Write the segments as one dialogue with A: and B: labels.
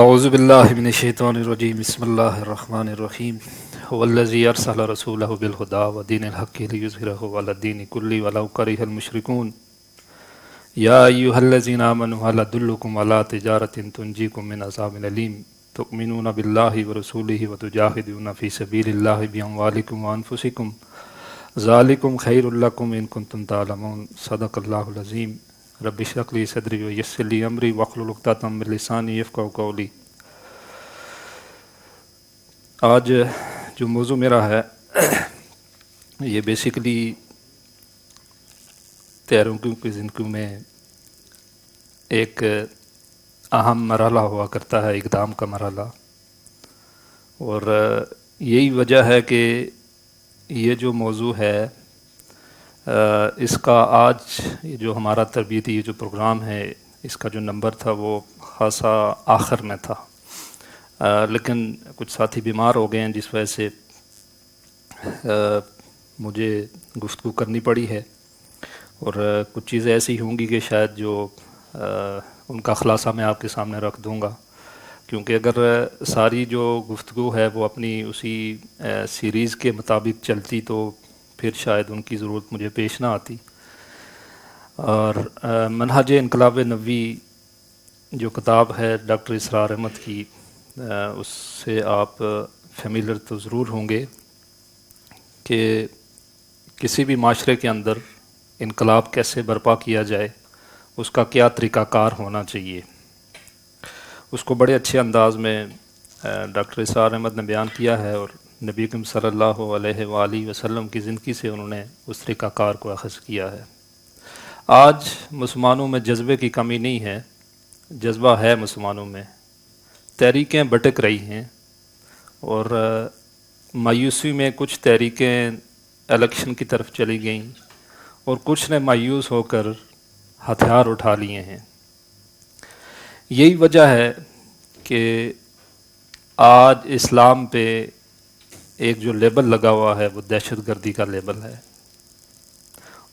A: اعوذ باللہ من الشیطان الرجیم بسم اللہ الرحمن الرحیم والذی ارسل رسولہ بالہدی ودین الحق لیظہرہ علی الدین کلہ ولو کرہ المشرکون یا ایھا الذین آمنوا هل ادلکم علی تجارۃ تنجیکم من عذاب علیم تؤمنون باللہ ورسولہ وتجاہدون فی سبیل اللہ باموالکم وانفسکم ذالکم خیر لکم ان کنتم تعلمون صدق اللہ العظیم رب اشرح لی صدری ویسر لی امری واحلل عقدۃ من لسانی یفقہوا قولی۔ آج جو موضوع میرا ہے یہ بیسیکلی تیاروں کی زندگی میں ایک اہم مرحلہ ہوا کرتا ہے، اقدام کا مرحلہ، اور یہی وجہ ہے کہ یہ جو موضوع ہے اس کا آج یہ جو ہمارا تربیتی یہ جو پروگرام ہے اس کا جو نمبر تھا وہ خاصا آخر میں تھا، لیکن کچھ ساتھی بیمار ہو گئے ہیں جس وجہ سے مجھے گفتگو کرنی پڑی ہے، اور کچھ چیزیں ایسی ہوں گی کہ شاید جو ان کا خلاصہ میں آپ کے سامنے رکھ دوں گا، کیونکہ اگر ساری جو گفتگو ہے وہ اپنی اسی سیریز کے مطابق چلتی تو پھر شاید ان کی ضرورت مجھے پیش نہ آتی۔ اور منہج انقلاب نبوی جو کتاب ہے ڈاکٹر اسرار احمد کی، اس سے آپ فیملیئر تو ضرور ہوں گے کہ کسی بھی معاشرے کے اندر انقلاب کیسے برپا کیا جائے، اس کا کیا طریقہ کار ہونا چاہیے، اس کو بڑے اچھے انداز میں ڈاکٹر اسرار احمد نے بیان کیا ہے، اور نبی کریم صلی اللہ علیہ وآلہ وسلم کی زندگی سے انہوں نے اس طریقہ کار کو اخذ کیا ہے۔ آج مسلمانوں میں جذبے کی کمی نہیں ہے، جذبہ ہے مسلمانوں میں، تحریکیں بھٹک رہی ہیں، اور مایوسی میں کچھ تحریکیں الیکشن کی طرف چلی گئیں اور کچھ نے مایوس ہو کر ہتھیار اٹھا لیے ہیں۔ یہی وجہ ہے کہ آج اسلام پہ ایک جو لیبل لگا ہوا ہے وہ دہشت گردی کا لیبل ہے،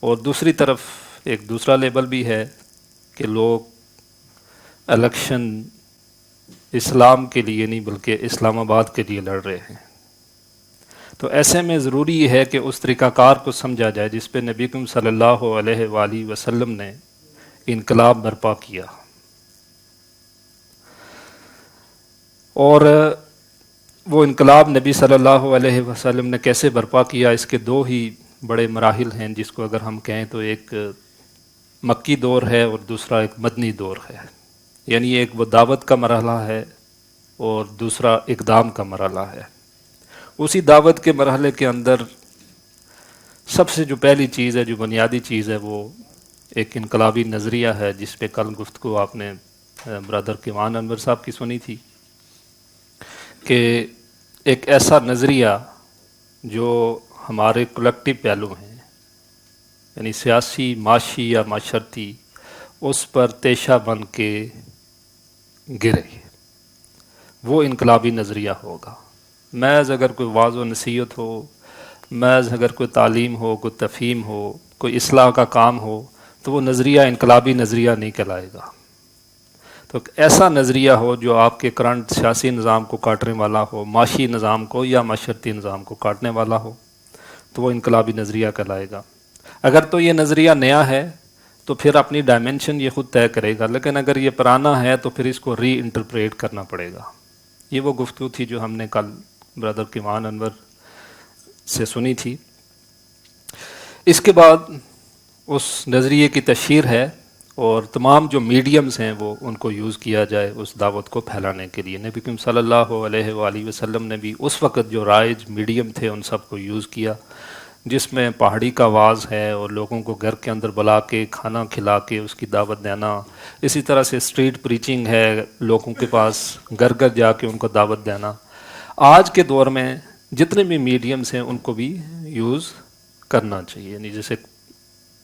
A: اور دوسری طرف ایک دوسرا لیبل بھی ہے کہ لوگ الیکشن اسلام کے لیے نہیں بلکہ اسلام آباد کے لیے لڑ رہے ہیں۔ تو ایسے میں ضروری یہ ہے کہ اس طریقہ کار کو سمجھا جائے جس پہ نبی کریم صلی اللہ علیہ وآلہ وسلم نے انقلاب برپا کیا، اور وہ انقلاب نبی صلی اللہ علیہ وسلم نے کیسے برپا کیا، اس کے دو ہی بڑے مراحل ہیں، جس کو اگر ہم کہیں تو ایک مکی دور ہے اور دوسرا ایک مدنی دور ہے، یعنی ایک وہ دعوت کا مرحلہ ہے اور دوسرا اقدام کا مرحلہ ہے۔ اسی دعوت کے مرحلے کے اندر سب سے جو پہلی چیز ہے، جو بنیادی چیز ہے، وہ ایک انقلابی نظریہ ہے، جس پہ کل گفتگو آپ نے برادر کیوان انور صاحب کی سنی تھی، کہ ایک ایسا نظریہ جو ہمارے کلیکٹیو پہلو ہیں، یعنی سیاسی، معاشی یا معاشرتی، اس پر تیشہ بن کے گرے، وہ انقلابی نظریہ ہوگا۔ محض اگر کوئی واعظ و نصیحت ہو، محض اگر کوئی تعلیم ہو، کوئی تفہیم ہو، کوئی اصلاح کا کام ہو، تو وہ نظریہ انقلابی نظریہ نہیں کہلائے گا۔ تو ایسا نظریہ ہو جو آپ کے کرنٹ سیاسی نظام کو کاٹنے والا ہو، معاشی نظام کو یا معاشرتی نظام کو کاٹنے والا ہو، تو وہ انقلابی نظریہ کہلائے گا۔ اگر تو یہ نظریہ نیا ہے تو پھر اپنی ڈائمنشن یہ خود طے کرے گا، لیکن اگر یہ پرانا ہے تو پھر اس کو ری انٹرپریٹ کرنا پڑے گا۔ یہ وہ گفتگو تھی جو ہم نے کل برادر کیوان انور سے سنی تھی۔ اس کے بعد اس نظریے کی تشہیر ہے، اور تمام جو میڈیمز ہیں وہ ان کو یوز کیا جائے اس دعوت کو پھیلانے کے لیے۔ نبی کریم صلی اللہ علیہ وآلہ وسلم نے بھی اس وقت جو رائج میڈیم تھے ان سب کو یوز کیا، جس میں پہاڑی کا واز ہے، اور لوگوں کو گھر کے اندر بلا کے کھانا کھلا کے اس کی دعوت دینا، اسی طرح سے اسٹریٹ پریچنگ ہے، لوگوں کے پاس گھر گھر جا کے ان کو دعوت دینا۔ آج کے دور میں جتنے بھی میڈیمز ہیں ان کو بھی یوز کرنا چاہیے، یعنی جیسے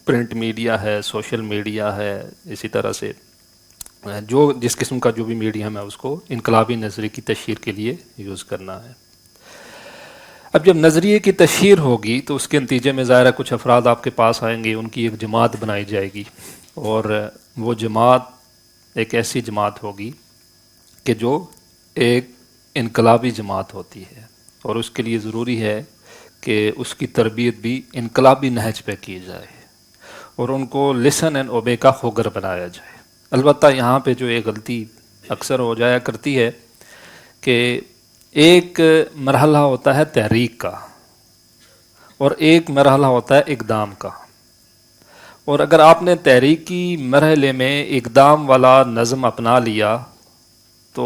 A: پرنٹ میڈیا ہے، سوشل میڈیا ہے، اسی طرح سے جو جس قسم کا جو بھی میڈیم ہے اس کو انقلابی نظریے کی تشہیر کے لیے یوز کرنا ہے۔ اب جب نظریے کی تشہیر ہوگی تو اس کے نتیجے میں ظاہر ہے کچھ افراد آپ کے پاس آئیں گے، ان کی ایک جماعت بنائی جائے گی، اور وہ جماعت ایک ایسی جماعت ہوگی کہ جو ایک انقلابی جماعت ہوتی ہے، اور اس کے لیے ضروری ہے کہ اس کی تربیت بھی انقلابی نہج پہ کی جائے اور ان کو لسن اینڈ اوبے کا خوگر بنایا جائے۔ البتہ یہاں پہ جو ایک غلطی اکثر ہو جایا کرتی ہے کہ ایک مرحلہ ہوتا ہے تحریک کا اور ایک مرحلہ ہوتا ہے اقدام کا، اور اگر آپ نے تحریکی مرحلے میں اقدام والا نظم اپنا لیا تو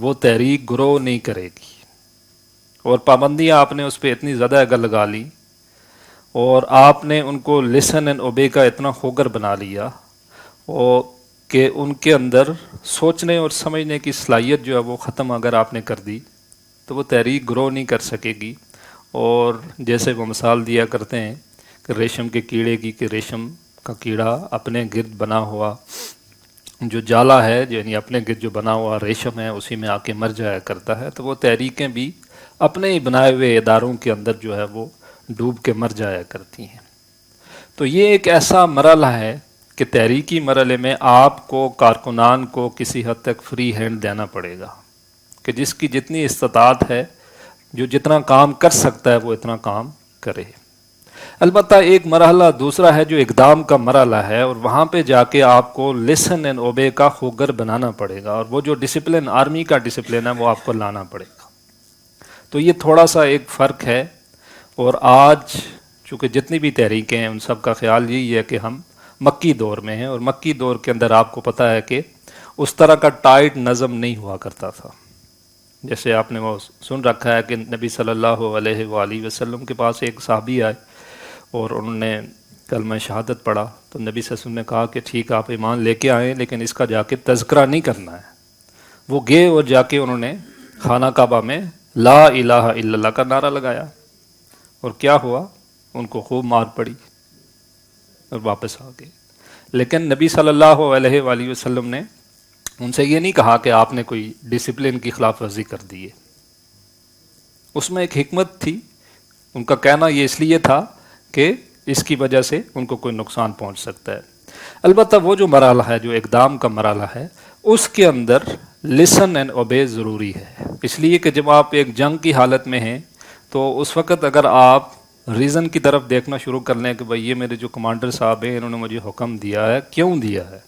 A: وہ تحریک گرو نہیں کرے گی، اور پابندیاں آپ نے اس پہ اتنی زیادہ اگر لگا لی اور آپ نے ان کو لسن اینڈ اوبے کا اتنا خوگر بنا لیا اور کہ ان کے اندر سوچنے اور سمجھنے کی صلاحیت جو ہے وہ ختم اگر آپ نے کر دی تو وہ تحریک گرو نہیں کر سکے گی۔ اور جیسے وہ مثال دیا کرتے ہیں کہ ریشم کے کیڑے کی، کہ ریشم کا کیڑا اپنے گرد بنا ہوا جو جالا ہے، یعنی اپنے گرد جو بنا ہوا ریشم ہے اسی میں آ کے مر جایا کرتا ہے، تو وہ تحریکیں بھی اپنے ہی بنائے ہوئے اداروں کے اندر جو ہے وہ ڈوب کے مر جایا کرتی ہیں۔ تو یہ ایک ایسا مرحلہ ہے کہ تحریکی مرحلے میں آپ کو کارکنان کو کسی حد تک فری ہینڈ دینا پڑے گا کہ جس کی جتنی استطاعت ہے، جو جتنا کام کر سکتا ہے وہ اتنا کام کرے۔ البتہ ایک مرحلہ دوسرا ہے جو اقدام کا مرحلہ ہے، اور وہاں پہ جا کے آپ کو لسن اینڈ اوبے کا خوگر بنانا پڑے گا، اور وہ جو ڈسپلن آرمی کا ڈسپلن ہے وہ آپ کو لانا پڑے گا۔ تو یہ تھوڑا سا ایک فرق ہے، اور آج چونکہ جتنی بھی تحریکیں ہیں ان سب کا خیال یہی ہے کہ ہم مکی دور میں ہیں، اور مکی دور کے اندر آپ کو پتہ ہے کہ اس طرح کا ٹائٹ نظم نہیں ہوا کرتا تھا۔ جیسے آپ نے وہ سن رکھا ہے کہ نبی صلی اللہ علیہ وآلہ وسلم کے پاس ایک صحابی آئے اور انہوں نے کلمہ شہادت پڑھا، تو نبی صلی اللہ علیہ وسلم نے کہا کہ ٹھیک آپ ایمان لے کے آئیں لیکن اس کا جا کے تذکرہ نہیں کرنا ہے۔ وہ گئے اور جا کے انہوں نے خانہ کعبہ میں لا الہ الا اللہ کا نعرہ لگایا، اور کیا ہوا؟ ان کو خوب مار پڑی اور واپس آ گئے۔ لیکن نبی صلی اللہ علیہ وآلہ وسلم نے ان سے یہ نہیں کہا کہ آپ نے کوئی ڈسپلن کی خلاف ورزی کر دی ہے، اس میں ایک حکمت تھی۔ ان کا کہنا یہ اس لیے تھا کہ اس کی وجہ سے ان کو کوئی نقصان پہنچ سکتا ہے۔ البتہ وہ جو مرحلہ ہے جو اقدام کا مرحلہ ہے اس کے اندر لسن اینڈ اوبے ضروری ہے، اس لیے کہ جب آپ ایک جنگ کی حالت میں ہیں تو اس وقت اگر آپ ریزن کی طرف دیکھنا شروع کر لیں کہ بھئی یہ میرے جو کمانڈر صاحب ہیں انہوں نے مجھے حکم دیا ہے، کیوں دیا ہے،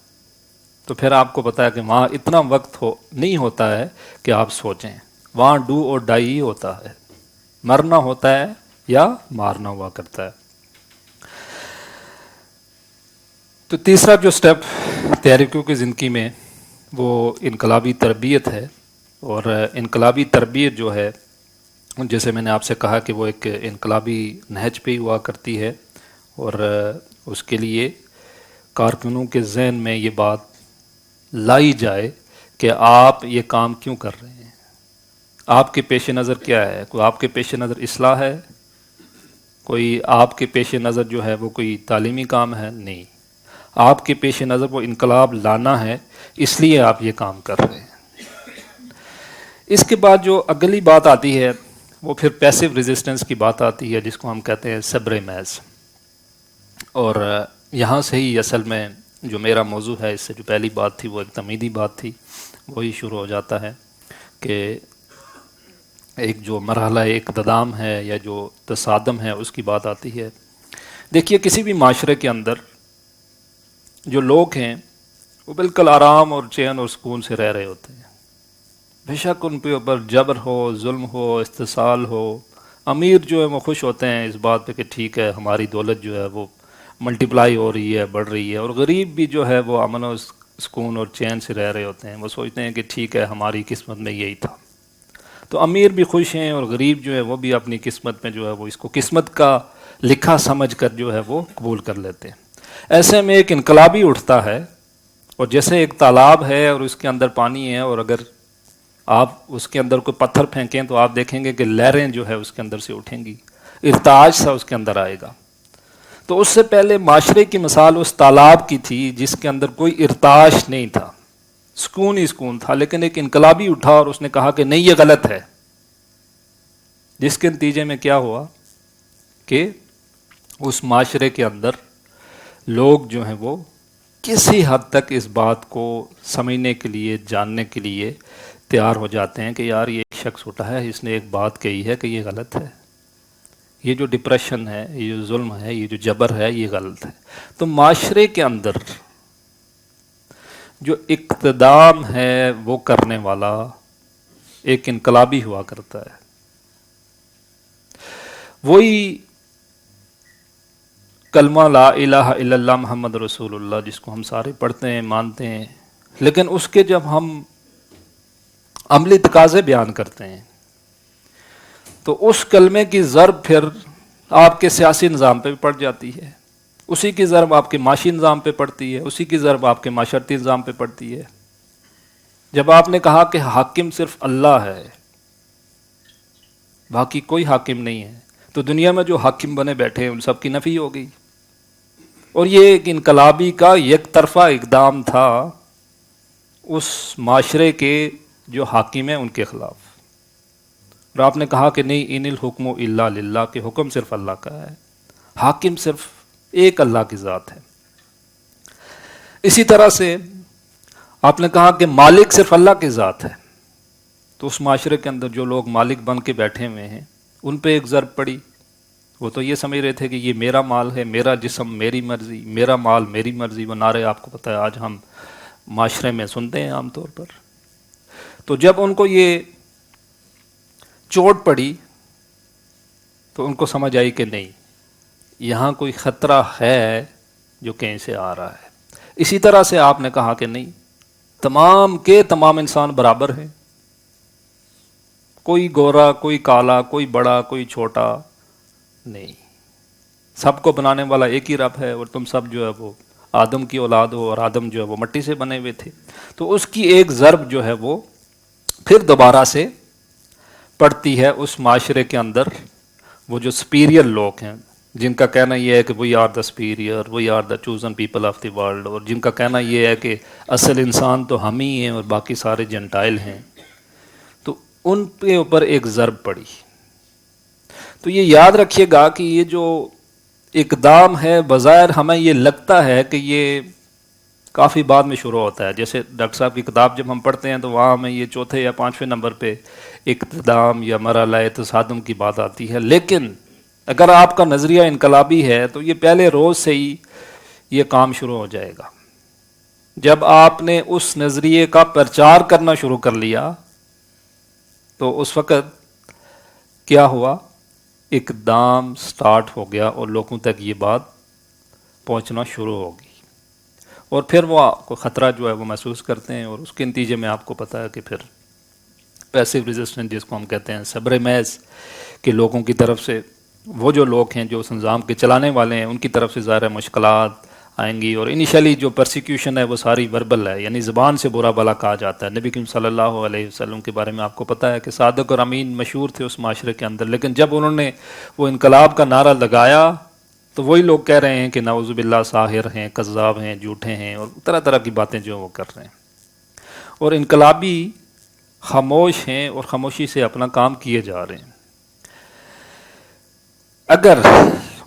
A: تو پھر آپ کو پتا ہے کہ وہاں اتنا وقت نہیں ہوتا ہے کہ آپ سوچیں، وہاں ڈو اور ڈائی ہی ہوتا ہے، مرنا ہوتا ہے یا مارنا ہوا کرتا ہے۔ تو تیسرا جو سٹیپ تحریکوں کی زندگی میں وہ انقلابی تربیت ہے، اور انقلابی تربیت جو ہے جیسے میں نے آپ سے کہا کہ وہ ایک انقلابی نہج پہ ہوا کرتی ہے، اور اس کے لیے کارکنوں کے ذہن میں یہ بات لائی جائے کہ آپ یہ کام کیوں کر رہے ہیں، آپ کے پیش نظر کیا ہے، کوئی آپ کے پیش نظر اصلاح ہے، کوئی آپ کے پیش نظر جو ہے وہ کوئی تعلیمی کام ہے، نہیں، آپ کے پیش نظر وہ انقلاب لانا ہے، اس لیے آپ یہ کام کر رہے ہیں۔ اس کے بعد جو اگلی بات آتی ہے وہ پھر پیسو ریزسٹنس کی بات آتی ہے، جس کو ہم کہتے ہیں صبر محض، اور یہاں سے ہی اصل میں جو میرا موضوع ہے، اس سے جو پہلی بات تھی وہ ایک تمہیدی بات تھی، وہی شروع ہو جاتا ہے کہ ایک جو مرحلہ اقتدام ہے یا جو تصادم ہے اس کی بات آتی ہے۔ دیکھیے کسی بھی معاشرے کے اندر جو لوگ ہیں وہ بالکل آرام اور چین اور سکون سے رہ رہے ہوتے ہیں، بے شک ان کے اوپر جبر ہو، ظلم ہو، استحصال ہو، امیر جو ہے وہ خوش ہوتے ہیں اس بات پہ کہ ٹھیک ہے ہماری دولت جو ہے وہ ملٹیپلائی ہو رہی ہے، بڑھ رہی ہے، اور غریب بھی جو ہے وہ امن و سکون اور چین سے رہ رہے ہوتے ہیں، وہ سوچتے ہیں کہ ٹھیک ہے ہماری قسمت میں یہی تھا۔ تو امیر بھی خوش ہیں اور غریب جو ہے وہ بھی اپنی قسمت میں جو ہے وہ اس کو قسمت کا لکھا سمجھ کر جو ہے وہ قبول کر لیتے ہیں۔ ایسے میں ایک انقلابی اٹھتا ہے، اور جیسے ایک تالاب ہے اور اس کے اندر پانی ہے، اور اگر آپ اس کے اندر کوئی پتھر پھینکیں تو آپ دیکھیں گے کہ لہریں جو ہے اس کے اندر سے اٹھیں گی، ارتعاش سا اس کے اندر آئے گا۔ تو اس سے پہلے معاشرے کی مثال اس تالاب کی تھی جس کے اندر کوئی ارتعاش نہیں تھا، سکون ہی سکون تھا، لیکن ایک انقلابی اٹھا اور اس نے کہا کہ نہیں یہ غلط ہے، جس کے نتیجے میں کیا ہوا کہ اس معاشرے کے اندر لوگ جو ہیں وہ کسی حد تک اس بات کو سمجھنے کے لیے، جاننے کے لیے تیار ہو جاتے ہیں کہ یار یہ ایک شخص اٹھا ہے، اس نے ایک بات کہی ہے کہ یہ غلط ہے، یہ جو ڈپریشن ہے، یہ جو ظلم ہے، یہ جو جبر ہے، یہ غلط ہے۔ تو معاشرے کے اندر جو اقتدام ہے وہ کرنے والا ایک انقلابی ہوا کرتا ہے، وہی کلمہ لا الہ الا اللہ محمد رسول اللہ جس کو ہم سارے پڑھتے ہیں، مانتے ہیں، لیکن اس کے جب ہم عملی تقاضے بیان کرتے ہیں تو اس کلمے کی ضرب پھر آپ کے سیاسی نظام پہ بھی پڑ جاتی ہے، اسی کی ضرب آپ کے معاشی نظام پہ پڑتی ہے، اسی کی ضرب آپ کے معاشرتی نظام پہ پڑتی ہے۔ جب آپ نے کہا کہ حاکم صرف اللہ ہے، باقی کوئی حاکم نہیں ہے، تو دنیا میں جو حاکم بنے بیٹھے ہیں ان سب کی نفی ہو گئی، اور یہ ایک انقلابی کا یک طرفہ اقدام تھا اس معاشرے کے جو حاکم ہیں ان کے خلاف۔ اور آپ نے کہا کہ نہیں، ان الحکم الا للہ، کہ حکم صرف اللہ کا ہے، حاکم صرف ایک اللہ کی ذات ہے۔ اسی طرح سے آپ نے کہا کہ مالک صرف اللہ کی ذات ہے، تو اس معاشرے کے اندر جو لوگ مالک بن کے بیٹھے ہوئے ہیں ان پہ ایک ضرب پڑی۔ وہ تو یہ سمجھ رہے تھے کہ یہ میرا مال ہے، میرا جسم، میری مرضی، میرا مال میری مرضی، وہ نعرے آپ کو پتہ ہے آج ہم معاشرے میں سنتے ہیں عام طور پر۔ تو جب ان کو یہ چوٹ پڑی تو ان کو سمجھ آئی کہ نہیں، یہاں کوئی خطرہ ہے جو کہیں سے آ رہا ہے۔ اسی طرح سے آپ نے کہا کہ نہیں، تمام کے تمام انسان برابر ہیں، کوئی گورا، کوئی کالا، کوئی بڑا، کوئی چھوٹا نہیں، سب کو بنانے والا ایک ہی رب ہے، اور تم سب جو ہے وہ آدم کی اولاد ہو، اور آدم جو ہے وہ مٹی سے بنے ہوئے تھے۔ تو اس کی ایک ضرب جو ہے وہ پھر دوبارہ سے پڑتی ہے اس معاشرے کے اندر۔ وہ جو سپیریئر لوگ ہیں، جن کا کہنا یہ ہے کہ we are the superior, we are the chosen people of the world, اور جن کا کہنا یہ ہے کہ اصل انسان تو ہم ہی ہیں اور باقی سارے جنٹائل ہیں، تو ان کے اوپر ایک ضرب پڑی۔ تو یہ یاد رکھیے گا کہ یہ جو اقدام ہے بظاہر ہمیں یہ لگتا ہے کہ یہ کافی بعد میں شروع ہوتا ہے، جیسے ڈاکٹر صاحب کی کتاب جب ہم پڑھتے ہیں تو وہاں ہمیں یہ چوتھے یا پانچویں نمبر پہ اقتدام یا مرحلہ تصادم کی بات آتی ہے، لیکن اگر آپ کا نظریہ انقلابی ہے تو یہ پہلے روز سے ہی یہ کام شروع ہو جائے گا۔ جب آپ نے اس نظریے کا پرچار کرنا شروع کر لیا تو اس وقت کیا ہوا، اقدام سٹارٹ ہو گیا اور لوگوں تک یہ بات پہنچنا شروع ہوگی، اور پھر وہ کوئی خطرہ جو ہے وہ محسوس کرتے ہیں، اور اس کے نتیجے میں آپ کو پتہ ہے کہ پھر پیسیو ریزسٹنس جس کو ہم کہتے ہیں، صبر محض کے لوگوں کی طرف سے، وہ جو لوگ ہیں جو اس نظام کے چلانے والے ہیں ان کی طرف سے ظاہر مشکلات آئیں گی، اور انیشلی جو پرسیکیوشن ہے وہ ساری وربل ہے، یعنی زبان سے برا بھلا کہا جاتا ہے۔ نبی کریم صلی اللہ علیہ وسلم کے بارے میں آپ کو پتہ ہے کہ صادق اور امین مشہور تھے اس معاشرے کے اندر، لیکن جب انہوں نے وہ انقلاب کا نعرہ لگایا تو وہی لوگ کہہ رہے ہیں کہ نعوذ باللہ ساحر ہیں، کذاب ہیں، جھوٹے ہیں، اور طرح طرح کی باتیں جو وہ کر رہے ہیں، اور انقلابی خاموش ہیں اور خاموشی سے اپنا کام کیے جا رہے ہیں۔ اگر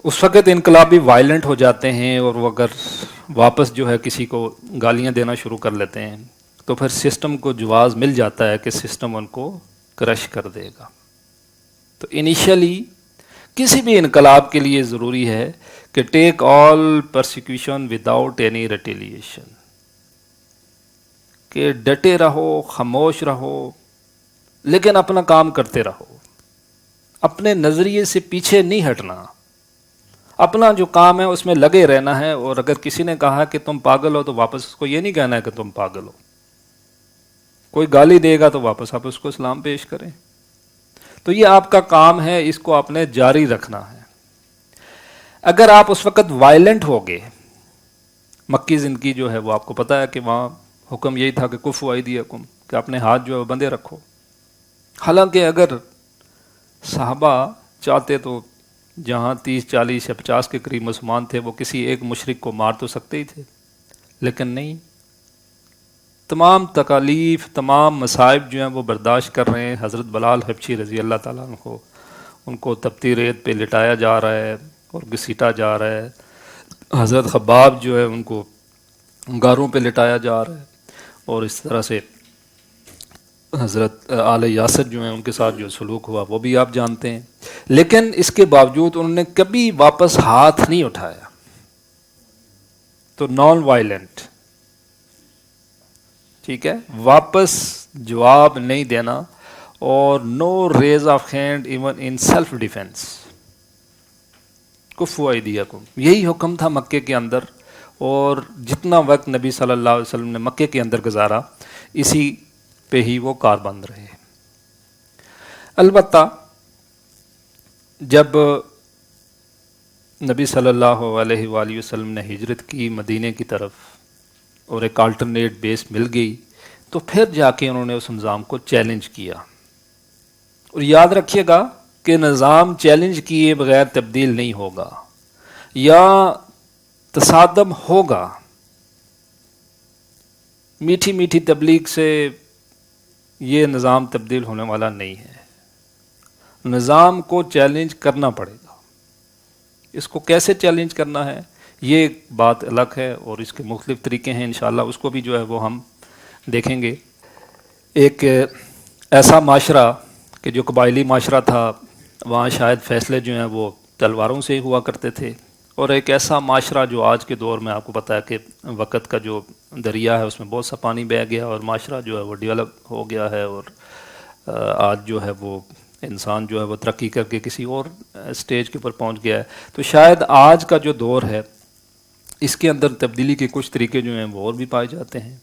A: اس وقت انقلابی وائلنٹ ہو جاتے ہیں اور وہ اگر واپس جو ہے کسی کو گالیاں دینا شروع کر لیتے ہیں تو پھر سسٹم کو جواز مل جاتا ہے کہ سسٹم ان کو کرش کر دے گا۔ تو انیشلی کسی بھی انقلاب کے لیے ضروری ہے کہ ٹیک آل پرسیکیوشن وداؤٹ اینی ریٹیلیشن، کہ ڈٹے رہو، خاموش رہو، لیکن اپنا کام کرتے رہو، اپنے نظریے سے پیچھے نہیں ہٹنا، اپنا جو کام ہے اس میں لگے رہنا ہے، اور اگر کسی نے کہا کہ تم پاگل ہو تو واپس اس کو یہ نہیں کہنا ہے کہ تم پاگل ہو، کوئی گالی دے گا تو واپس آپ اس کو سلام پیش کریں۔ تو یہ آپ کا کام ہے، اس کو آپ نے جاری رکھنا ہے۔ اگر آپ اس وقت وائلنٹ ہو گئے، مکی زندگی جو ہے وہ آپ کو پتہ ہے کہ وہاں حکم یہی تھا کہ کفوا ایدیکم، کہ اپنے ہاتھ جو ہے بندے رکھو، حالانکہ اگر صحابہ چاہتے تو جہاں 30 40 یا 50 کے قریب مسلمان تھے وہ کسی ایک مشرک کو مار تو سکتے ہی تھے، لیکن نہیں، تمام تکالیف، تمام مصائب جو ہیں وہ برداشت کر رہے ہیں۔ حضرت بلال حبشی رضی اللہ تعالیٰ عنہ ان کو تپتی ریت پہ لٹایا جا رہا ہے اور گھسیٹا جا رہا ہے، حضرت خباب جو ہے ان کو انگاروں پہ لٹایا جا رہا ہے، اور اس طرح سے حضرت آل یاسر جو ہیں ان کے ساتھ جو سلوک ہوا وہ بھی آپ جانتے ہیں، لیکن اس کے باوجود انہوں نے کبھی واپس ہاتھ نہیں اٹھایا، تو نان وائلنٹ، ٹھیک ہے، واپس جواب نہیں دینا، اور no raise of hand even in self defence, کفوا ایدیکم، یہی حکم تھا مکے کے اندر، اور جتنا وقت نبی صلی اللہ علیہ وسلم نے مکے کے اندر گزارا اسی پہ ہی وہ کاربند رہے۔ البتہ جب نبی صلی اللہ علیہ وآلہ وسلم نے ہجرت کی مدینے کی طرف اور ایک آلٹرنیٹ بیس مل گئی، تو پھر جا کے انہوں نے اس نظام کو چیلنج کیا، اور یاد رکھیے گا کہ نظام چیلنج کیے بغیر تبدیل نہیں ہوگا، یا تصادم ہوگا، میٹھی میٹھی تبلیغ سے یہ نظام تبدیل ہونے والا نہیں ہے، نظام کو چیلنج کرنا پڑے گا۔ اس کو کیسے چیلنج کرنا ہے یہ ایک بات الگ ہے، اور اس کے مختلف طریقے ہیں، انشاءاللہ اس کو بھی جو ہے وہ ہم دیکھیں گے۔ ایک ایسا معاشرہ کہ جو قبائلی معاشرہ تھا، وہاں شاید فیصلے جو ہیں وہ تلواروں سے ہی ہوا کرتے تھے، اور ایک ایسا معاشرہ جو آج کے دور میں آپ کو پتہ ہے کہ وقت کا جو دریا ہے اس میں بہت سا پانی بہہ گیا، اور معاشرہ جو ہے وہ ڈیولپ ہو گیا ہے، اور آج جو ہے وہ انسان جو ہے وہ ترقی کر کے کسی اور سٹیج کے اوپر پہنچ گیا ہے۔ تو شاید آج کا جو دور ہے اس کے اندر تبدیلی کے کچھ طریقے جو ہیں وہ اور بھی پائے جاتے ہیں،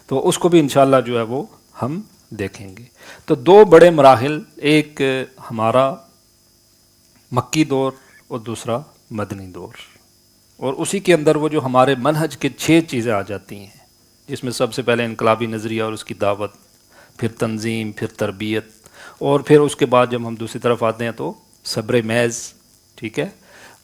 A: تو اس کو بھی انشاءاللہ جو ہے وہ ہم دیکھیں گے۔ تو دو بڑے مراحل، ایک ہمارا مکی دور اور دوسرا مدنی دور، اور اسی کے اندر وہ جو ہمارے منہج کے 6 چیزیں آ جاتی ہیں، جس میں سب سے پہلے انقلابی نظریہ اور اس کی دعوت، پھر تنظیم، پھر تربیت، اور پھر اس کے بعد جب ہم دوسری طرف آتے ہیں تو صبر محض، ٹھیک ہے،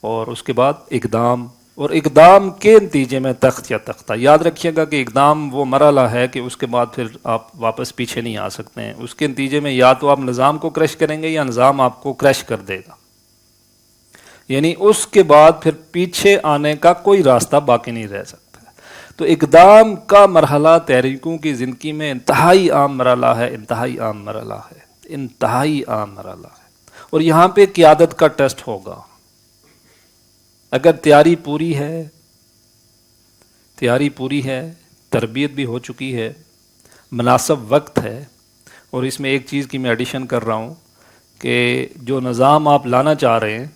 A: اور اس کے بعد اقدام، اور اقدام کے نتیجے میں تخت یا تختہ۔ یاد رکھیے گا کہ اقدام وہ مرحلہ ہے کہ اس کے بعد پھر آپ واپس پیچھے نہیں آ سکتے ہیں، اس کے نتیجے میں یا تو آپ نظام کو کرش کریں گے یا نظام آپ کو کرش کر دے گا، یعنی اس کے بعد پھر پیچھے آنے کا کوئی راستہ باقی نہیں رہ سکتا۔ تو اقدام کا مرحلہ تحریکوں کی زندگی میں انتہائی عام مرحلہ ہے، انتہائی عام مرحلہ ہے، انتہائی عام مرحلہ ہے، اور یہاں پہ قیادت کا ٹیسٹ ہوگا۔ اگر تیاری پوری ہے، تربیت بھی ہو چکی ہے، مناسب وقت ہے، اور اس میں ایک چیز کی میں ایڈیشن کر رہا ہوں کہ جو نظام آپ لانا چاہ رہے ہیں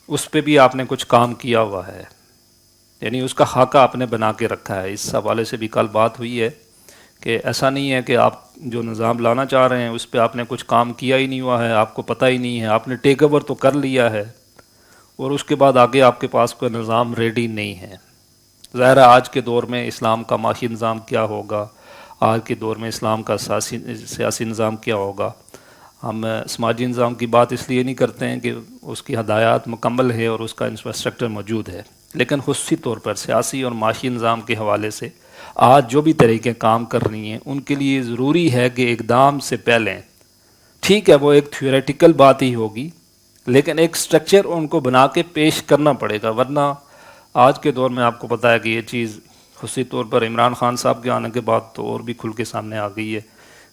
A: اس پہ بھی آپ نے کچھ کام کیا ہوا ہے، یعنی اس کا خاکہ آپ نے بنا کے رکھا ہے۔ اس حوالے سے بھی کل بات ہوئی ہے کہ ایسا نہیں ہے کہ آپ جو نظام لانا چاہ رہے ہیں اس پہ آپ نے کچھ کام کیا ہی نہیں ہوا ہے، آپ کو پتہ ہی نہیں ہے، آپ نے ٹیک اوور تو کر لیا ہے، اور اس کے بعد آگے آپ کے پاس کوئی نظام ریڈی نہیں ہے۔ ظاہر ہے آج کے دور میں اسلام کا معاشی نظام کیا ہوگا، آج کے دور میں اسلام کا سیاسی نظام کیا ہوگا، ہم سماجی نظام کی بات اس لیے نہیں کرتے ہیں کہ اس کی ہدایات مکمل ہے اور اس کا انفراسٹرکچر موجود ہے، لیکن خصوصی طور پر سیاسی اور معاشی نظام کے حوالے سے آج جو بھی طریقے کام کر رہی ہیں ان کے لیے ضروری ہے کہ اقدام سے پہلے، ٹھیک ہے وہ ایک تھیوریٹیکل بات ہی ہوگی، لیکن ایک سٹرکچر ان کو بنا کے پیش کرنا پڑے گا، ورنہ آج کے دور میں آپ کو پتہ ہے کہ یہ چیز خصوصی طور پر عمران خان صاحب کے آنے کے بعد تو اور بھی کھل کے سامنے آ گئی ہے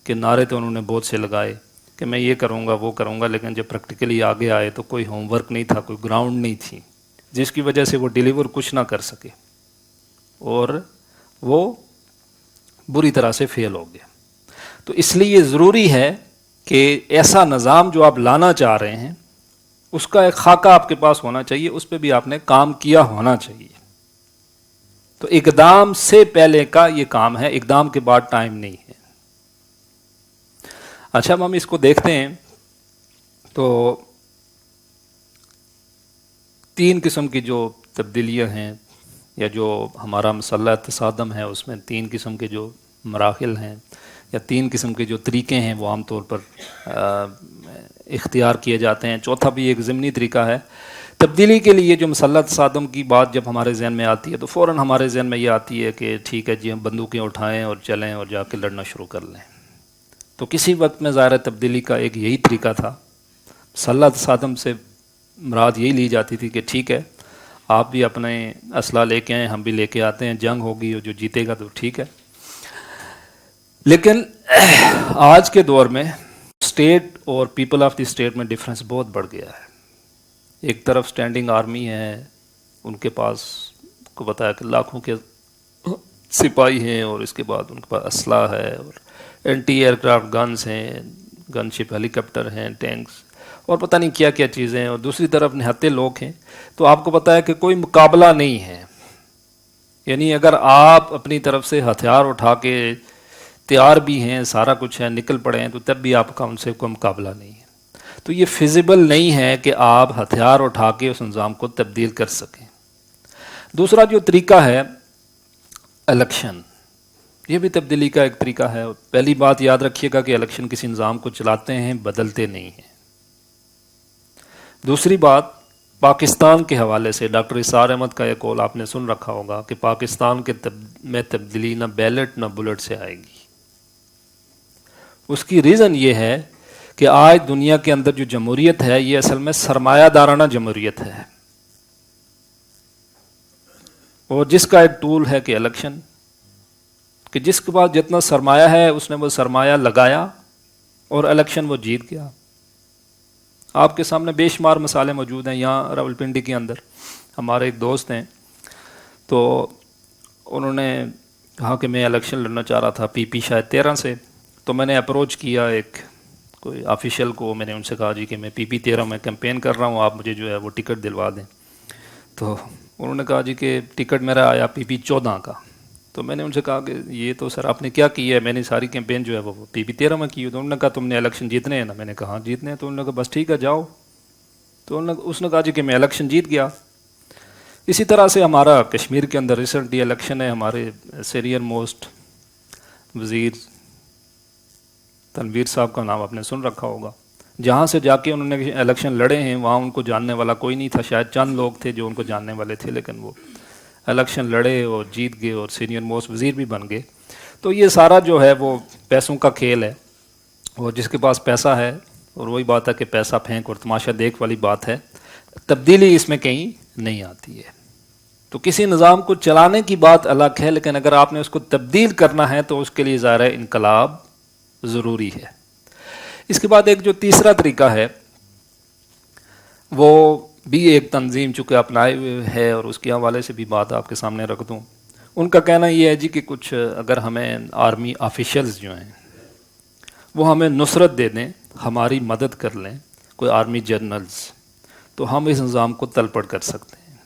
A: کہ نعرے تو انہوں نے بہت سے لگائے کہ میں یہ کروں گا وہ کروں گا، لیکن جب پریکٹیکلی آگے آئے تو کوئی ہوم ورک نہیں تھا، کوئی گراؤنڈ نہیں تھی، جس کی وجہ سے وہ ڈیلیور کچھ نہ کر سکے اور وہ بری طرح سے فیل ہو گیا۔ تو اس لیے یہ ضروری ہے کہ ایسا نظام جو آپ لانا چاہ رہے ہیں اس کا ایک خاکہ آپ کے پاس ہونا چاہیے، اس پہ بھی آپ نے کام کیا ہونا چاہیے۔ تو اقدام سے پہلے کا یہ کام ہے، اقدام کے بعد ٹائم نہیں ہے۔ اچھا اب ہم اس کو دیکھتے ہیں تو 3 قسم کی جو تبدیلیاں ہیں یا جو ہمارا مسلح تصادم ہے اس میں 3 قسم کے جو مراحل ہیں یا 3 قسم کے جو طریقے ہیں وہ عام طور پر اختیار کیے جاتے ہیں۔ چوتھا بھی ایک ضمنی طریقہ ہے تبدیلی کے لیے۔ جو مسلح تصادم کی بات جب ہمارے ذہن میں آتی ہے تو فوراً ہمارے ذہن میں یہ آتی ہے کہ ٹھیک ہے جی ہم بندوقیں اٹھائیں اور چلیں اور جا کے لڑنا شروع کر لیں۔ تو کسی وقت میں ظاہر تبدیلی کا ایک یہی طریقہ تھا، مسلح تصادم سے مراد یہی لی جاتی تھی کہ ٹھیک ہے آپ بھی اپنے اسلحہ لے کے آئیں، ہم بھی لے کے آتے ہیں، جنگ ہوگی اور جو جیتے گا تو ٹھیک ہے۔ لیکن آج کے دور میں اسٹیٹ اور پیپل آف دی اسٹیٹ میں ڈفرینس بہت بڑھ گیا ہے. ایک طرف اسٹینڈنگ آرمی ہے، ان کے پاس کو بتایا کہ لاکھوں کے سپاہی ہیں، اور اس کے بعد ان کے پاس اسلحہ ہے، اور اینٹی ایئر کرافٹ گنز ہیں، گن شپ ہیلی کاپٹر ہیں، ٹینکس اور پتہ نہیں کیا کیا چیزیں ہیں، اور دوسری طرف نہتے لوگ ہیں. تو آپ کو پتہ ہے کہ کوئی مقابلہ نہیں ہے. یعنی اگر آپ اپنی طرف سے ہتھیار اٹھا کے تیار بھی ہیں، سارا کچھ ہے، نکل پڑے ہیں، تو تب بھی آپ کا ان سے کوئی مقابلہ نہیں ہے. تو یہ فیزیبل نہیں ہے کہ آپ ہتھیار اٹھا کے اس نظام کو تبدیل کر سکیں. دوسرا جو طریقہ ہے الیکشن، یہ بھی تبدیلی کا ایک طریقہ ہے. پہلی بات یاد رکھیے گا کہ الیکشن کسی نظام کو چلاتے ہیں، بدلتے نہیں ہیں. دوسری بات پاکستان کے حوالے سے ڈاکٹر اسرار احمد کا یہ قول آپ نے سن رکھا ہوگا کہ پاکستان کے میں تبدیلی نہ بیلٹ نہ بلٹ سے آئے گی. اس کی ریزن یہ ہے کہ آج دنیا کے اندر جو جمہوریت ہے یہ اصل میں سرمایہ دارانہ جمہوریت ہے، اور جس کا ایک ٹول ہے کہ الیکشن، کہ جس کے پاس جتنا سرمایہ ہے اس نے وہ سرمایہ لگایا اور الیکشن وہ جیت گیا. آپ کے سامنے بے شمار مثالیں موجود ہیں. یہاں راولپنڈی کے اندر ہمارے ایک دوست ہیں، تو انہوں نے کہا کہ میں الیکشن لڑنا چاہ رہا تھا پی شاید 13 سے. تو میں نے اپروچ کیا ایک کوئی آفیشیل کو، میں نے ان سے کہا جی کہ میں پی 13 میں کیمپین کر رہا ہوں، آپ مجھے جو ہے وہ ٹکٹ دلوا دیں. تو انہوں نے کہا جی کہ ٹکٹ میرا آیا پی 14 کا. تو میں نے ان سے کہا کہ یہ تو سر آپ نے کیا کیا ہے؟ میں نے ساری کیمپین جو ہے وہ پی 13 میں کی. تو انہوں نے کہا تم نے الیکشن جیتنے ہیں نا؟ میں نے کہا ہاں جیتنے ہیں. تو انہوں نے کہا بس ٹھیک ہے جاؤ. تو اس نے کہا جی کہ میں الیکشن جیت گیا. اسی طرح سے ہمارا کشمیر کے اندر ریسنٹلی الیکشن ہے، ہمارے سینئر موسٹ وزیر تنویر صاحب کا نام آپ نے سن رکھا ہوگا. جہاں سے جا کے انہوں نے الیکشن لڑے ہیں وہاں ان کو جاننے والا کوئی نہیں تھا، شاید چند لوگ تھے جو ان کو جاننے والے تھے، لیکن وہ الیکشن لڑے اور جیت گئے اور سینئر موسٹ وزیر بھی بن گئے. تو یہ سارا جو ہے وہ پیسوں کا کھیل ہے، اور جس کے پاس پیسہ ہے، اور وہی بات ہے کہ پیسہ پھینک اور تماشا دیکھ والی بات ہے، تبدیلی اس میں کہیں نہیں آتی ہے. تو کسی نظام کو چلانے کی بات الگ ہے، لیکن اگر آپ نے اس کو تبدیل کرنا ہے تو اس کے لیے ظاہر ہے انقلاب ضروری ہے. اس کے بعد ایک جو تیسرا طریقہ ہے وہ بھی ایک تنظیم چونکہ اپنائے ہوئے ہے، اور اس کے حوالے سے بھی بات آپ کے سامنے رکھ دوں. ان کا کہنا یہ ہے جی کہ کچھ اگر ہمیں آرمی آفیشلز جو ہیں وہ ہمیں نصرت دے دیں، ہماری مدد کر لیں، کوئی آرمی جنرلز، تو ہم اس نظام کو تلپٹ کر سکتے ہیں.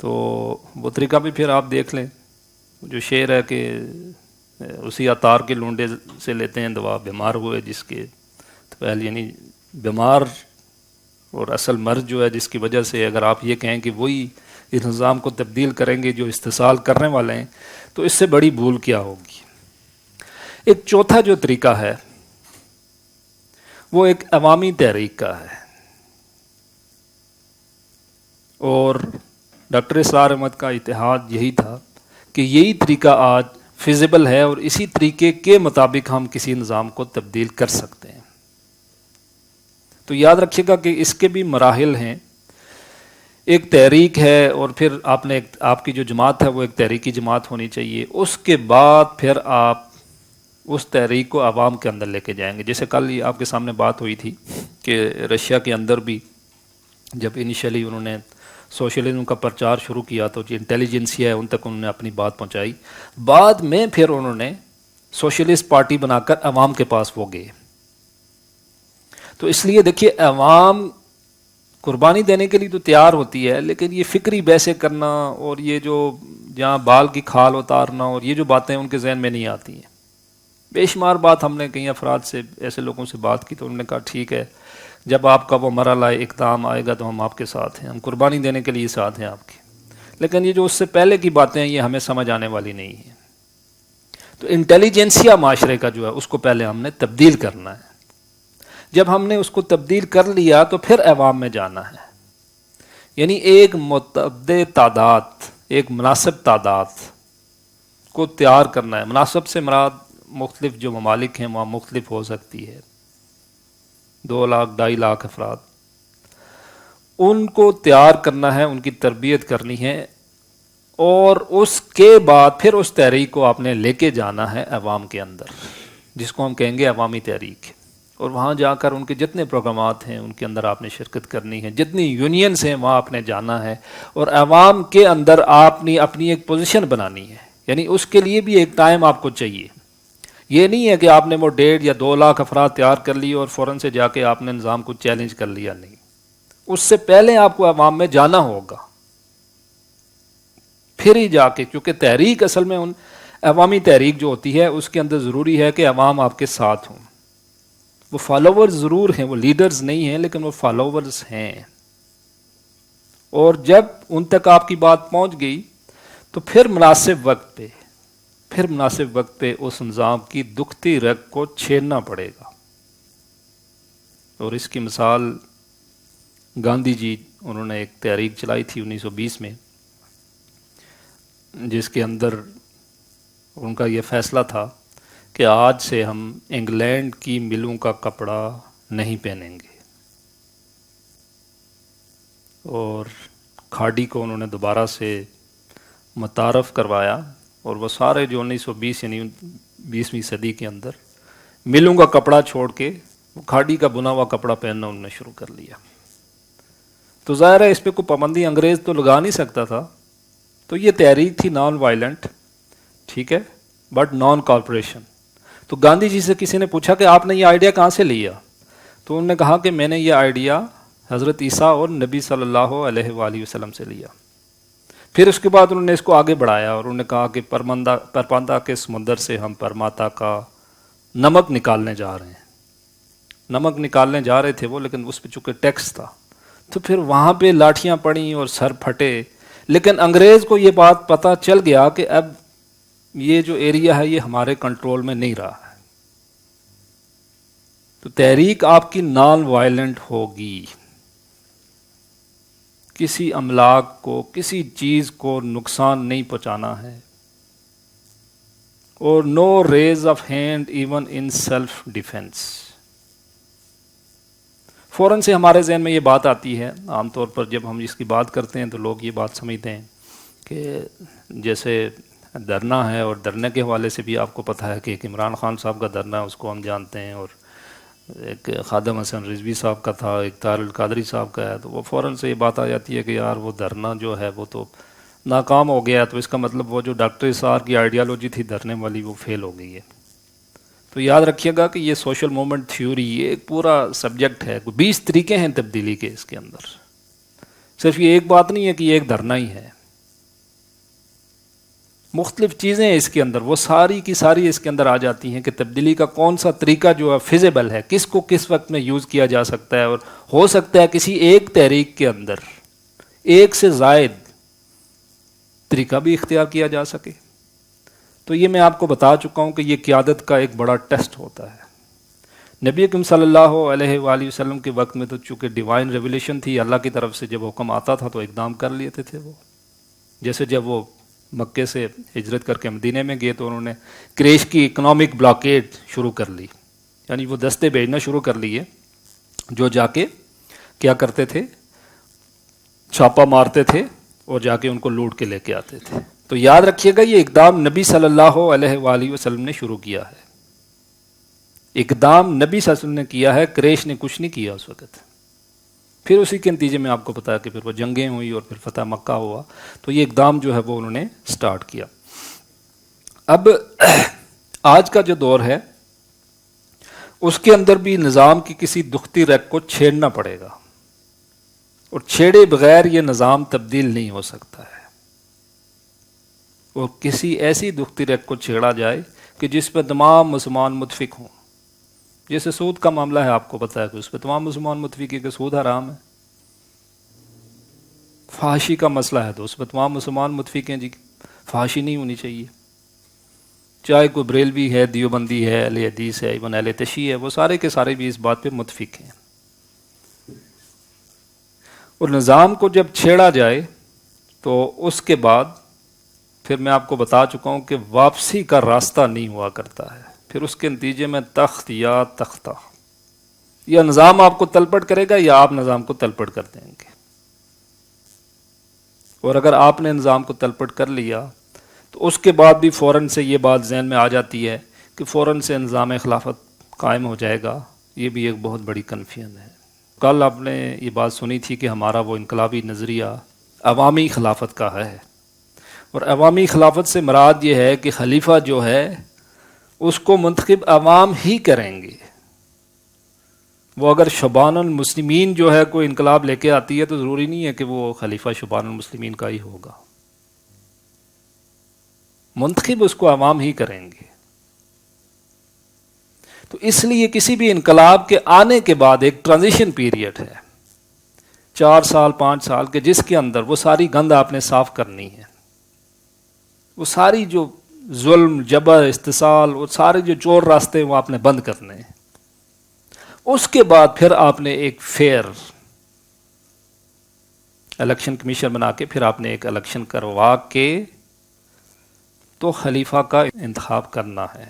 A: تو وہ طریقہ بھی پھر آپ دیکھ لیں، جو شعر ہے کہ اسی عطار کے لونڈے سے لیتے ہیں دوا، بیمار ہوئے جس کے پہلے، یعنی بیمار اور اصل مرض جو ہے جس کی وجہ سے اگر آپ یہ کہیں کہ وہی اس نظام کو تبدیل کریں گے جو استحصال کرنے والے ہیں، تو اس سے بڑی بھول کیا ہوگی. ایک چوتھا جو طریقہ ہے وہ ایک عوامی تحریک کا ہے، اور ڈاکٹر اسرار احمد کا اتحاد یہی تھا کہ یہی طریقہ آج فیزیبل ہے، اور اسی طریقے کے مطابق ہم کسی نظام کو تبدیل کر سکتے ہیں. تو یاد رکھیے گا کہ اس کے بھی مراحل ہیں. ایک تحریک ہے، اور پھر آپ کی جو جماعت ہے وہ ایک تحریکی جماعت ہونی چاہیے. اس کے بعد پھر آپ اس تحریک کو عوام کے اندر لے کے جائیں گے. جیسے کل یہ آپ کے سامنے بات ہوئی تھی کہ رشیا کے اندر بھی جب انیشلی انہوں نے سوشلزم کا پرچار شروع کیا تو جو انٹیلیجنسیا ہے ان تک انہوں نے اپنی بات پہنچائی. بعد میں پھر انہوں نے سوشلسٹ پارٹی بنا کر عوام کے پاس وہ گئے. تو اس لیے دیکھیے عوام قربانی دینے کے لیے تو تیار ہوتی ہے، لیکن یہ فکری بحثیں کرنا اور یہ جو جہاں بال کی کھال اتارنا اور یہ جو باتیں ان کے ذہن میں نہیں آتی ہیں. بے شمار بات ہم نے کئی افراد سے، ایسے لوگوں سے بات کی تو انہوں نے کہا ٹھیک ہے جب آپ کا وہ مرحلہ اقدام آئے گا تو ہم آپ کے ساتھ ہیں، ہم قربانی دینے کے لیے ساتھ ہیں آپ کے، لیکن یہ جو اس سے پہلے کی باتیں ہیں یہ ہمیں سمجھ آنے والی نہیں ہیں. تو انٹیلیجنسیا معاشرے کا جو ہے اس کو پہلے ہم نے تبدیل کرنا ہے. جب ہم نے اس کو تبدیل کر لیا تو پھر عوام میں جانا ہے، یعنی ایک متعدد تعداد، ایک مناسب تعداد کو تیار کرنا ہے. مناسب سے مراد مختلف جو ممالک ہیں وہاں مختلف ہو سکتی ہے، 2 لاکھ 2.5 لاکھ افراد، ان کو تیار کرنا ہے، ان کی تربیت کرنی ہے، اور اس کے بعد پھر اس تحریک کو آپ نے لے کے جانا ہے عوام کے اندر، جس کو ہم کہیں گے عوامی تحریک، اور وہاں جا کر ان کے جتنے پروگرامات ہیں ان کے اندر آپ نے شرکت کرنی ہے، جتنی یونینز ہیں وہاں آپ نے جانا ہے، اور عوام کے اندر آپ نے اپنی ایک پوزیشن بنانی ہے، یعنی اس کے لیے بھی ایک ٹائم آپ کو چاہیے۔ یہ نہیں ہے کہ آپ نے وہ 1.5 یا 2 لاکھ افراد تیار کر لیے اور فوراً سے جا کے آپ نے نظام کو چیلنج کر لیا، نہیں، اس سے پہلے آپ کو عوام میں جانا ہوگا، پھر ہی جا کے، کیونکہ تحریک اصل میں ان عوامی تحریک جو ہوتی ہے اس کے اندر ضروری ہے کہ عوام آپ کے ساتھ ہوں، وہ فالوورز ضرور ہیں، وہ لیڈرز نہیں ہیں لیکن وہ فالوورز ہیں، اور جب ان تک آپ کی بات پہنچ گئی تو پھر مناسب وقت پہ اس نظام کی دکھتی رگ کو چھیڑنا پڑے گا۔ اور اس کی مثال گاندھی جی، انہوں نے ایک تحریک چلائی تھی 1920 میں، جس کے اندر ان کا یہ فیصلہ تھا کہ آج سے ہم انگلینڈ کی ملوں کا کپڑا نہیں پہنیں گے، اور کھاڑی کو انہوں نے دوبارہ سے متعارف کروایا، اور وہ سارے جو 1920 یعنی 20ویں صدی کے اندر ملوں کا کپڑا چھوڑ کے وہ کھاڑی کا بنا ہوا کپڑا پہننا انہوں نے شروع کر لیا۔ تو ظاہر ہے اس پہ کوئی پابندی انگریز تو لگا نہیں سکتا تھا، تو یہ تحریک تھی نان وائلنٹ، ٹھیک ہے، بٹ نان کارپوریشن۔ تو گاندھی جی سے کسی نے پوچھا کہ آپ نے یہ آئیڈیا کہاں سے لیا؟ تو انہوں نے کہا کہ میں نے یہ آئیڈیا حضرت عیسیٰ اور نبی صلی اللہ علیہ وآلہ وسلم سے لیا۔ پھر اس کے بعد انہوں نے اس کو آگے بڑھایا اور انہوں نے کہا کہ پرپاندا کے سمندر سے ہم پرماتا کا نمک نکالنے جا رہے ہیں۔ نمک نکالنے جا رہے تھے وہ، لیکن اس پہ چونکہ ٹیکس تھا تو پھر وہاں پہ لاٹھیاں پڑیں اور سر پھٹے، لیکن انگریز کو یہ بات پتہ چل گیا کہ اب یہ جو ایریا ہے یہ ہمارے کنٹرول میں نہیں رہا ہے، تو تحریک آپ کی نان وائلنٹ ہوگی، کسی املاک کو، کسی چیز کو نقصان نہیں پہنچانا ہے، اور no raise of hand even in self defence. فوراً سے ہمارے ذہن میں یہ بات آتی ہے، عام طور پر جب ہم اس کی بات کرتے ہیں تو لوگ یہ بات سمجھتے ہیں کہ جیسے دھرنا ہے، اور دھرنے کے حوالے سے بھی آپ کو پتہ ہے کہ ایک عمران خان صاحب کا دھرنا ہے، اس کو ہم جانتے ہیں، اور ایک خادم حسن رضوی صاحب کا تھا، ایک طاہر القادری صاحب کا ہے، تو وہ فوراً سے یہ بات آ جاتی ہے کہ یار وہ دھرنا جو ہے وہ تو ناکام ہو گیا، تو اس کا مطلب وہ جو ڈاکٹر اسحاق کی آئیڈیالوجی تھی دھرنے والی وہ فیل ہو گئی ہے۔ تو یاد رکھیے گا کہ یہ سوشل موومنٹ تھیوری یہ ایک پورا سبجیکٹ ہے، 20 طریقے ہیں تبدیلی کے اس کے اندر، صرف یہ ایک بات نہیں ہے کہ یہ ایک دھرنا ہی ہے، مختلف چیزیں ہیں اس کے اندر، وہ ساری کی ساری اس کے اندر آ جاتی ہیں کہ تبدیلی کا کون سا طریقہ جو ہے فیزیبل ہے، کس کو کس وقت میں یوز کیا جا سکتا ہے، اور ہو سکتا ہے کسی ایک تحریک کے اندر ایک سے زائد طریقہ بھی اختیار کیا جا سکے۔ تو یہ میں آپ کو بتا چکا ہوں کہ یہ قیادت کا ایک بڑا ٹیسٹ ہوتا ہے۔ نبی اکرم صلی اللہ علیہ وآلہ وسلم کے وقت میں تو چونکہ ڈیوائن ریولیشن تھی، اللہ کی طرف سے جب حکم آتا تھا تو اقدام کر لیتے تھے وہ، جیسے جب وہ مکے سے ہجرت کر کے مدینے میں گئے تو انہوں نے قریش کی اکنامک بلاکیڈ شروع کر لی، یعنی وہ دستے بھیجنا شروع کر لیے جو جا کے کیا کرتے تھے، چھاپا مارتے تھے اور جا کے ان کو لوٹ کے لے کے آتے تھے۔ تو یاد رکھیے گا یہ اقدام نبی صلی اللہ علیہ وآلہ وسلم نے شروع کیا ہے، اقدام نبی صلی اللہ علیہ وسلم نے کیا ہے، قریش نے کچھ نہیں کیا اس وقت۔ پھر اسی کے نتیجے میں آپ کو پتا ہے کہ پھر وہ جنگیں ہوئی اور پھر فتح مکہ ہوا، تو یہ اقدام جو ہے وہ انہوں نے سٹارٹ کیا۔ اب آج کا جو دور ہے اس کے اندر بھی نظام کی کسی دکھتی رگ کو چھیڑنا پڑے گا، اور چھیڑے بغیر یہ نظام تبدیل نہیں ہو سکتا ہے، اور کسی ایسی دکھتی رگ کو چھیڑا جائے کہ جس پہ تمام مسلمان متفق ہوں، جیسے سود کا معاملہ ہے، آپ کو پتا ہے کہ اس پہ تمام مسلمان متفق ہے کہ سود حرام ہے، فحاشی کا مسئلہ ہے تو اس پہ تمام مسلمان متفق ہیں جی فحاشی نہیں ہونی چاہیے، چاہے کوئی بریلوی ہے، دیوبندی ہے، اہل حدیث ہے، ایون اہل تشیع ہے، وہ سارے کے سارے بھی اس بات پہ متفق ہیں۔ اور نظام کو جب چھیڑا جائے تو اس کے بعد پھر میں آپ کو بتا چکا ہوں کہ واپسی کا راستہ نہیں ہوا کرتا ہے، پھر اس کے نتیجے میں تخت یا تختہ، یا نظام آپ کو تلپٹ کرے گا یا آپ نظام کو تلپٹ کر دیں گے۔ اور اگر آپ نے نظام کو تلپٹ کر لیا تو اس کے بعد بھی فوراً سے یہ بات ذہن میں آ جاتی ہے کہ فوراً سے نظام خلافت قائم ہو جائے گا. یہ بھی ایک بہت بڑی کنفیوژن ہے. کل آپ نے یہ بات سنی تھی کہ ہمارا وہ انقلابی نظریہ عوامی خلافت کا ہے، اور عوامی خلافت سے مراد یہ ہے کہ خلیفہ جو ہے اس کو منتخب عوام ہی کریں گے. وہ اگر شبان المسلمین جو ہے کوئی انقلاب لے کے آتی ہے تو ضروری نہیں ہے کہ وہ خلیفہ شبان المسلمین کا ہی ہوگا، منتخب اس کو عوام ہی کریں گے. تو اس لیے کسی بھی انقلاب کے آنے کے بعد ایک ٹرانزیشن پیریڈ ہے 4 سال 5 سال کے، جس کے اندر وہ ساری گند آپ نے صاف کرنی ہے. وہ ساری جو ظلم جبر استحصال، وہ سارے جو چور راستے وہ آپ نے بند کرنے ہیں. اس کے بعد پھر آپ نے ایک فیئر الیکشن کمیشن بنا کے پھر آپ نے ایک الیکشن کروا کے تو خلیفہ کا انتخاب کرنا ہے.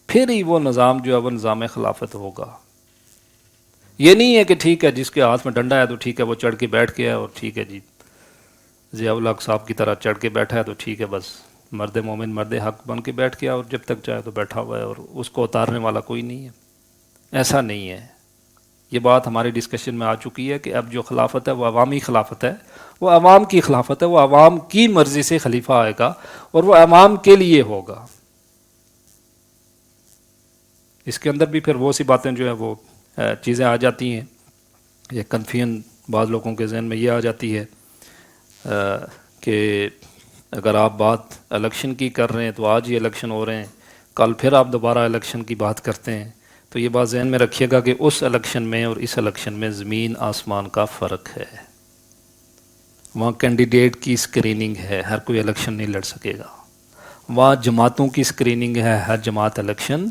A: پھر ہی وہ نظام جو ہے وہ نظام خلافت ہوگا. یہ نہیں ہے کہ ٹھیک ہے جس کے ہاتھ میں ڈنڈا ہے تو ٹھیک ہے وہ چڑھ کے بیٹھ گیا اور ٹھیک ہے جی ضیاء الحق صاحب کی طرح چڑھ کے بیٹھا ہے تو ٹھیک ہے بس مرد مومن مرد حق بن کے بیٹھ گیا اور جب تک چاہے تو بیٹھا ہوا ہے اور اس کو اتارنے والا کوئی نہیں ہے. ایسا نہیں ہے. یہ بات ہماری ڈسکشن میں آ چکی ہے کہ اب جو خلافت ہے وہ عوامی خلافت ہے، وہ عوام کی خلافت ہے، وہ عوام کی مرضی سے خلیفہ آئے گا اور وہ عوام کے لیے ہوگا. اس کے اندر بھی پھر وہ سی باتیں جو ہے وہ چیزیں آ جاتی ہیں. یہ کنفیوژن بعض لوگوں کے ذہن میں یہ آ جاتی ہے کہ اگر آپ بات الیکشن کی کر رہے ہیں تو آج ہی الیکشن ہو رہے ہیں، کل پھر آپ دوبارہ الیکشن کی بات کرتے ہیں. تو یہ بات ذہن میں رکھیے گا کہ اس الیکشن میں اور اس الیکشن میں زمین آسمان کا فرق ہے. وہاں کینڈیڈیٹ کی اسکریننگ ہے، ہر کوئی الیکشن نہیں لڑ سکے گا. وہاں جماعتوں کی اسکریننگ ہے، ہر جماعت الیکشن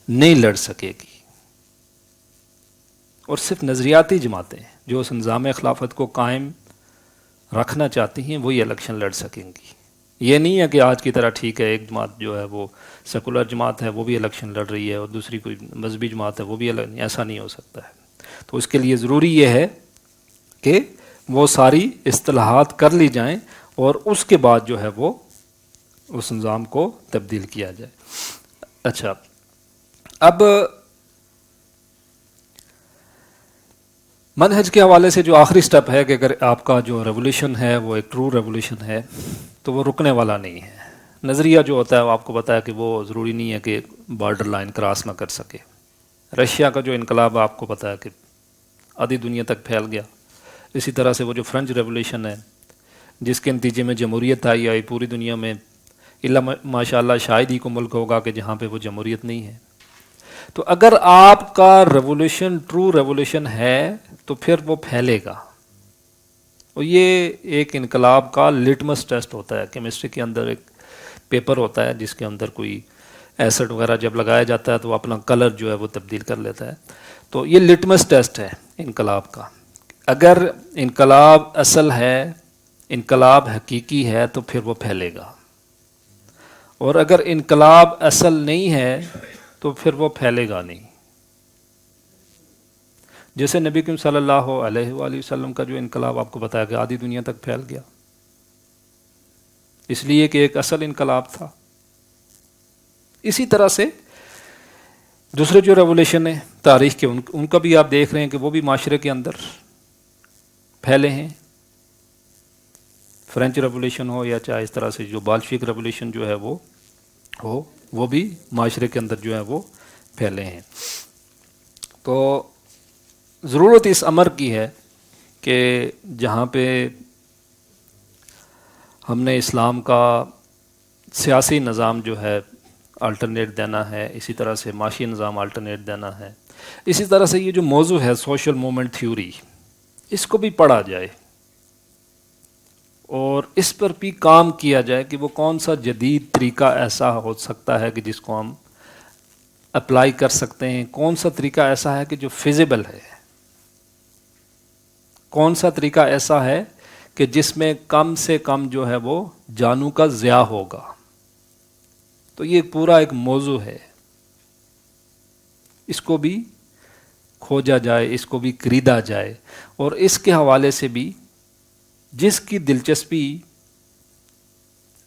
A: نہیں لڑ سکے گی. اور صرف نظریاتی جماعتیں جو اس نظام خلافت کو قائم رکھنا چاہتی ہیں وہی الیکشن لڑ سکیں گی. یہ نہیں ہے کہ آج کی طرح ٹھیک ہے ایک جماعت جو ہے وہ سیکولر جماعت ہے وہ بھی الیکشن لڑ رہی ہے اور دوسری کوئی مذہبی جماعت ہے وہ بھی ایسا نہیں ہو سکتا ہے. تو اس کے لیے ضروری یہ ہے کہ وہ ساری اصطلاحات کر لی جائیں اور اس کے بعد جو ہے وہ اس نظام کو تبدیل کیا جائے. اچھا، اب منہج کے حوالے سے جو آخری سٹیپ ہے کہ اگر آپ کا جو ریولیوشن ہے وہ ایک ٹرو ریولیوشن ہے تو وہ رکنے والا نہیں ہے. نظریہ جو ہوتا ہے وہ آپ کو بتایا کہ وہ ضروری نہیں ہے کہ بارڈر لائن کراس نہ کر سکے. رشیا کا جو انقلاب آپ کو پتہ ہے کہ آدھی دنیا تک پھیل گیا. اسی طرح سے وہ جو فرنچ ریولیوشن ہے جس کے نتیجے میں جمہوریت آئی پوری دنیا میں، الا ماشاء اللہ شاید ہی کو ملک ہوگا کہ جہاں پہ وہ جمہوریت نہیں ہے. تو اگر آپ کا ریولیوشن ٹرو ریولیوشن ہے تو پھر وہ پھیلے گا. اور یہ ایک انقلاب کا لٹمس ٹیسٹ ہوتا ہے. کیمسٹری کے اندر ایک پیپر ہوتا ہے جس کے اندر کوئی ایسڈ وغیرہ جب لگایا جاتا ہے تو وہ اپنا کلر جو ہے وہ تبدیل کر لیتا ہے. تو یہ لٹمس ٹیسٹ ہے انقلاب کا. اگر انقلاب اصل ہے، انقلاب حقیقی ہے تو پھر وہ پھیلے گا، اور اگر انقلاب اصل نہیں ہے تو پھر وہ پھیلے گا نہیں. جیسے نبی کریم صلی اللہ علیہ وآلہ وسلم کا جو انقلاب آپ کو بتایا کہ آدھی دنیا تک پھیل گیا، اس لیے کہ ایک اصل انقلاب تھا. اسی طرح سے دوسرے جو ریولیوشن ہیں تاریخ کے ان کا بھی آپ دیکھ رہے ہیں کہ وہ بھی معاشرے کے اندر پھیلے ہیں. فرینچ ریولیوشن ہو یا چاہے اس طرح سے جو بالشوک ریولیوشن جو ہے وہ ہو، وہ بھی معاشرے کے اندر جو ہے وہ پھیلے ہیں. تو ضرورت اس امر کی ہے کہ جہاں پہ ہم نے اسلام کا سیاسی نظام جو ہے الٹرنیٹ دینا ہے، اسی طرح سے معاشی نظام الٹرنیٹ دینا ہے، اسی طرح سے یہ جو موضوع ہے سوشل موومنٹ تھیوری، اس کو بھی پڑھا جائے اور اس پر بھی کام کیا جائے کہ وہ کون سا جدید طریقہ ایسا ہو سکتا ہے کہ جس کو ہم اپلائی کر سکتے ہیں، کون سا طریقہ ایسا ہے کہ جو فیزیبل ہے، کون سا طریقہ ایسا ہے کہ جس میں کم سے کم جو ہے وہ جانوں کا ضیاع ہوگا. تو یہ پورا ایک موضوع ہے، اس کو بھی کھوجا جائے، اس کو بھی خریدا جائے اور اس کے حوالے سے بھی جس کی دلچسپی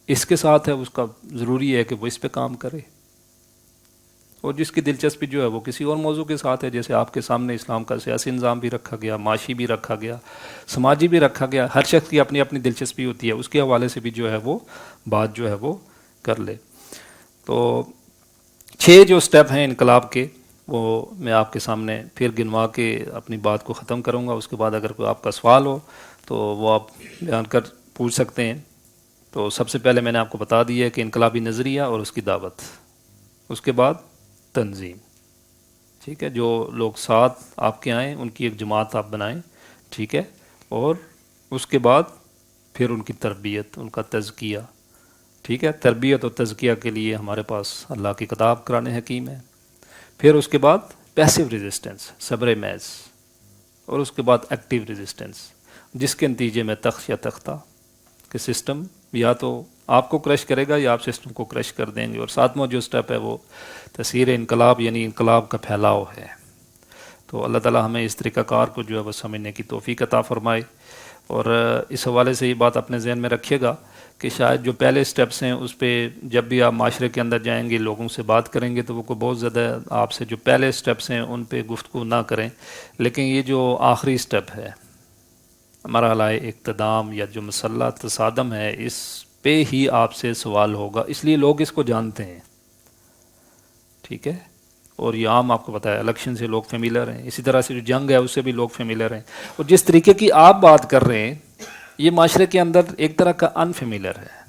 A: اس کے ساتھ ہے اس کا ضروری ہے کہ وہ اس پہ کام کرے، اور جس کی دلچسپی جو ہے وہ کسی اور موضوع کے ساتھ ہے، جیسے آپ کے سامنے اسلام کا سیاسی نظام بھی رکھا گیا، معاشی بھی رکھا گیا، سماجی بھی رکھا گیا، ہر شخص کی اپنی اپنی دلچسپی ہوتی ہے، اس کے حوالے سے بھی جو ہے وہ بات جو ہے وہ کر لے۔ تو 6 جو سٹیپ ہیں انقلاب کے، وہ میں آپ کے سامنے پھر گنوا کے اپنی بات کو ختم کروں گا، اس کے بعد اگر کوئی آپ کا سوال ہو تو وہ آپ بیان کر پوچھ سکتے ہیں۔ تو سب سے پہلے میں نے آپ کو بتا دیا ہے کہ انقلابی نظریہ اور اس کی دعوت، اس کے بعد تنظیم، ٹھیک ہے، جو لوگ ساتھ آپ کے آئیں ان کی ایک جماعت آپ بنائیں، ٹھیک ہے، اور اس کے بعد پھر ان کی تربیت، ان کا تزکیہ، ٹھیک ہے، تربیت اور تزکیہ کے لیے ہمارے پاس اللہ کی کتاب قرآن حکیم ہے، پھر اس کے بعد پیسیو ریزسٹنس، صبر محض، اور اس کے بعد ایکٹیو ریزسٹنس، جس کے نتیجے میں تخت یا تختہ کہ سسٹم یا تو آپ کو کرش کرے گا یا آپ سسٹم کو کرش کر دیں گے۔ اور 7واں جو سٹیپ ہے وہ تاثیر انقلاب، یعنی انقلاب کا پھیلاؤ ہے۔ تو اللہ تعالی ہمیں اس طریقہ کار کو جو ہے وہ سمجھنے کی توفیق عطا فرمائے۔ اور اس حوالے سے یہ بات اپنے ذہن میں رکھیے گا کہ شاید جو پہلے سٹیپس ہیں اس پہ جب بھی آپ معاشرے کے اندر جائیں گے، لوگوں سے بات کریں گے، تو وہ کو بہت زیادہ آپ سے جو پہلے سٹیپس ہیں ان پہ گفتگو نہ کریں، لیکن یہ جو آخری سٹیپ ہے، مرحلہ اقتدام یا جو مسلح تصادم ہے، اس پہ ہی آپ سے سوال ہوگا، اس لیے لوگ اس کو جانتے ہیں، ٹھیک ہے، اور یہ عام آپ کو پتہ ہے الیکشن سے لوگ فیملیئر ہیں، اسی طرح سے جو جنگ ہے اس سے بھی لوگ فیملیئر ہیں، اور جس طریقے کی آپ بات کر رہے ہیں یہ معاشرے کے اندر ایک طرح کا انفیملیئر ہے،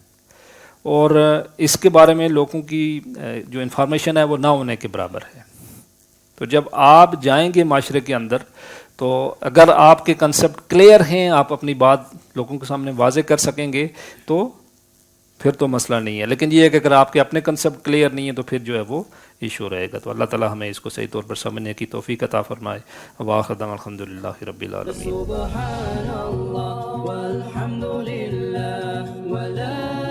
A: اور اس کے بارے میں لوگوں کی جو انفارمیشن ہے وہ نہ ہونے کے برابر ہے۔ تو جب آپ جائیں گے معاشرے کے اندر تو اگر آپ کے کنسپٹ کلیئر ہیں، آپ اپنی بات لوگوں کے سامنے واضح کر سکیں گے تو پھر تو مسئلہ نہیں ہے، لیکن یہ ہے کہ اگر آپ کے اپنے کنسپٹ کلیئر نہیں ہیں تو پھر جو ہے وہ ایشو رہے گا۔ تو اللہ تعالی ہمیں اس کو صحیح طور پر سمجھنے کی توفیق عطا فرمائے۔ وآخر دعوانا الحمدللہ رب العالمین۔
B: سبحان اللہ والحمد للہ ولا